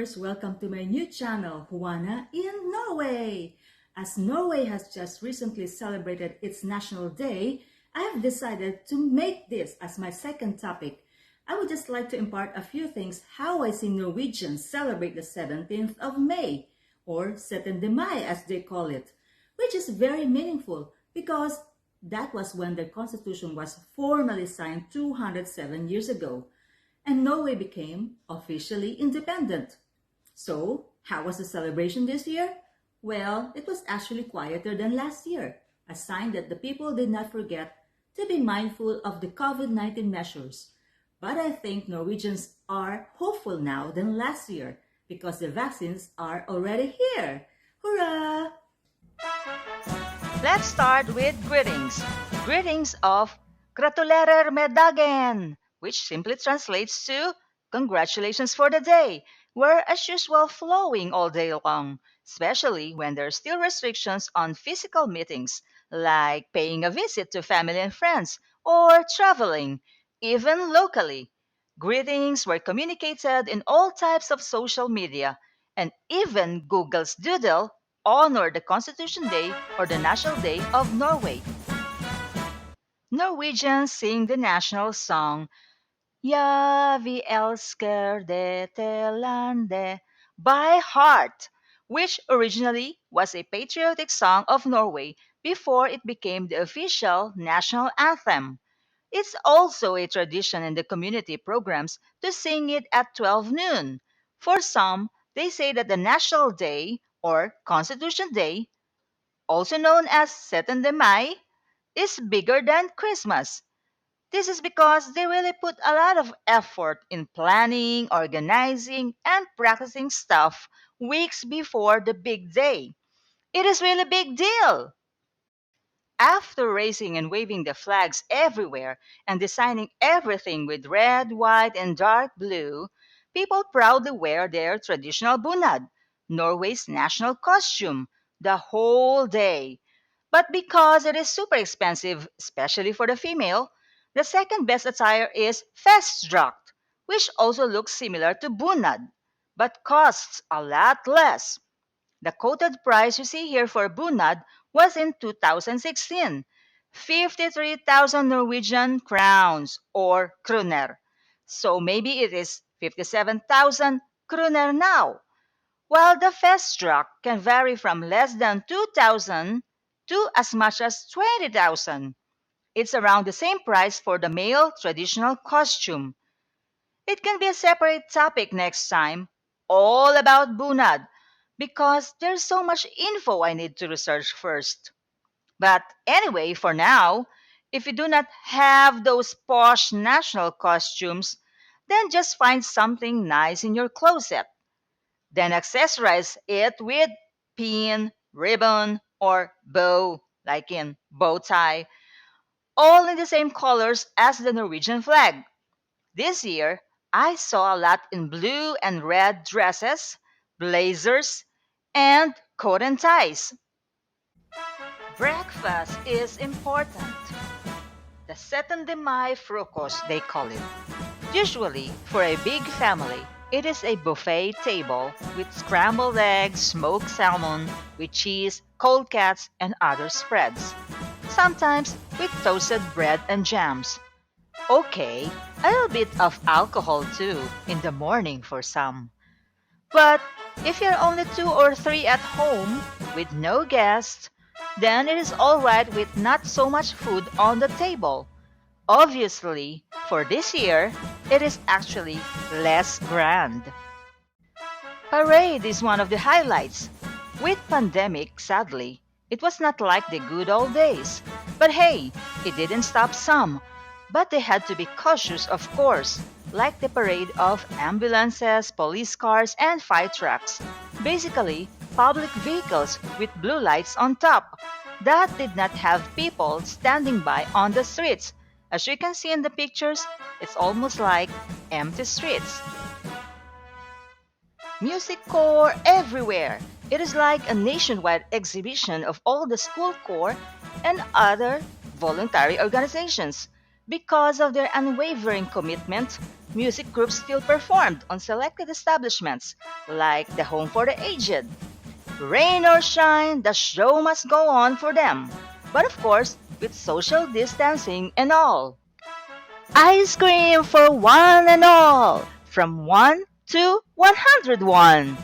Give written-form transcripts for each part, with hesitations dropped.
viewers, welcome to my new channel, Juana in Norway. As Norway has just recently celebrated its National Day, I have decided to make this as my second topic. I would just like to impart a few things how I see Norwegians celebrate the 17th of May, or syttende Mai as they call it, which is very meaningful because that was when their constitution was formally signed 207 years ago and Norway became officially independent. So, how was the celebration this year? Well, it was actually quieter than last year, a sign that the people did not forget to be mindful of the COVID-19 measures. But I think Norwegians are hopeful now than last year because the vaccines are already here. Hurrah! Let's start with greetings. Greetings of Gratulerer med dagen, which simply translates to congratulations for the day. We're as usual flowing all day long, especially when there are still restrictions on physical meetings, like paying a visit to family and friends or traveling, even locally. Greetings were communicated in all types of social media, and even Google's Doodle honor the Constitution Day or the National Day of Norway. Norwegians sing the national song Ja, vi elsker dette landet by heart, which originally was a patriotic song of Norway before it became the official national anthem. It's also a tradition in the community programs to sing it at 12 noon. For some, they say that the National Day or Constitution Day, also known as syttende Mai, is bigger than Christmas. This is because they really put a lot of effort in planning, organizing, and practicing stuff weeks before the big day. It is really a big deal. After raising and waving the flags everywhere and designing everything with red, white, and dark blue, people proudly wear their traditional bunad, Norway's national costume, the whole day. But because it is super expensive, especially for the female, the second best attire is festdrakt, which also looks similar to bunad, but costs a lot less. The quoted price you see here for bunad was in 2016, 53,000 Norwegian crowns or kroner. So maybe it is 57,000 kroner now. While the festdracht can vary from less than 2,000 to as much as 20,000. It's around the same price for the male traditional costume. It can be a separate topic next time, all about bunad, because there's so much info I need to research first. But anyway, for now, if you do not have those posh national costumes, then just find something nice in your closet. Then accessorize it with pin, ribbon, or bow, like in bow tie, all in the same colors as the Norwegian flag. This year, I saw a lot in blue and red dresses, blazers, and coat and ties. Breakfast is important. The syttende Mai frukos, they call it. Usually, for a big family, it is a buffet table with scrambled eggs, smoked salmon, with cheese, cold cuts, and other spreads. Sometimes with toasted bread and jams. Okay, a little bit of alcohol too in the morning for some. But if you're only two or three at home with no guests, then it is alright with not so much food on the table. Obviously, for this year, it is actually less grand. Parade is one of the highlights. With pandemic, sadly, it was not like the good old days. But hey, it didn't stop some. But they had to be cautious, of course, like the parade of ambulances, police cars, and fire trucks. Basically, public vehicles with blue lights on top. That did not have people standing by on the streets. As you can see in the pictures, it's almost like empty streets. Music corps everywhere. It is like a nationwide exhibition of all the school corps and other voluntary organizations. Because of their unwavering commitment, music groups still performed on selected establishments like the Home for the Aged. Rain or shine, the show must go on for them. But of course, with social distancing and all. Ice cream for one and all, from 1 to 101.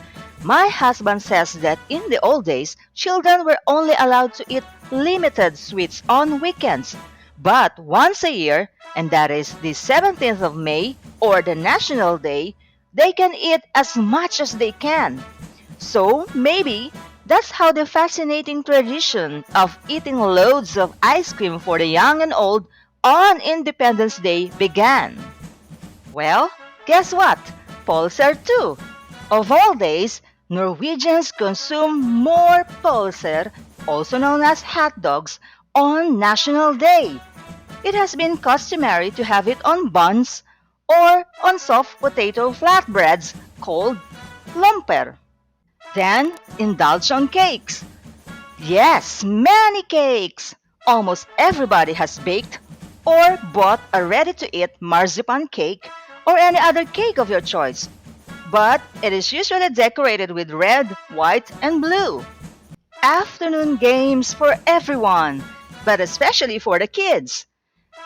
My husband says that in the old days, children were only allowed to eat limited sweets on weekends. But once a year, and that is the 17th of May or the National Day, they can eat as much as they can. So maybe that's how the fascinating tradition of eating loads of ice cream for the young and old on Independence Day began. Well, guess what? Pulsar too. Of all days, Norwegians consume more pulser, also known as hot dogs, on National Day. It has been customary to have it on buns or on soft potato flatbreads called lumper. Then indulge on cakes. Yes, many cakes. Almost everybody has baked or bought a ready to eat marzipan cake or any other cake of your choice. But it is usually decorated with red, white, and blue. Afternoon games for everyone, but especially for the kids.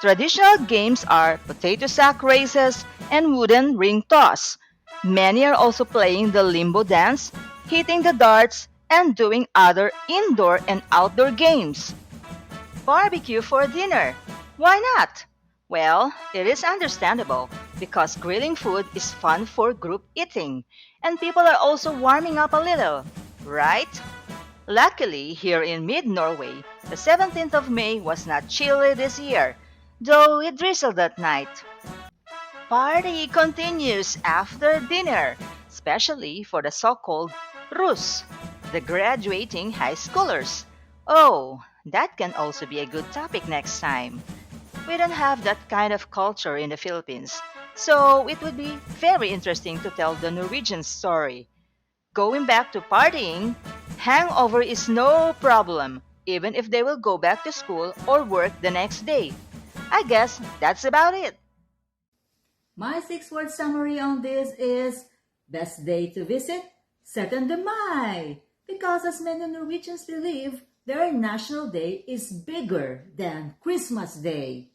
Traditional games are potato sack races and wooden ring toss. Many are also playing the limbo dance, hitting the darts, and doing other indoor and outdoor games. Barbecue for dinner. Why not? Well, it is understandable because grilling food is fun for group eating, and people are also warming up a little, right? Luckily, here in mid Norway, the 17th of May was not chilly this year, though it drizzled at night. Party continues after dinner, especially for the so-called Rus, the graduating high schoolers. Oh, that can also be a good topic next time. We don't have that kind of culture in the Philippines, so it would be very interesting to tell the Norwegian story. Going back to partying, hangover is no problem, even if they will go back to school or work the next day. I guess that's about it. My six-word summary on this is best day to visit, syttende Mai, because as many Norwegians believe, their national day is bigger than Christmas Day.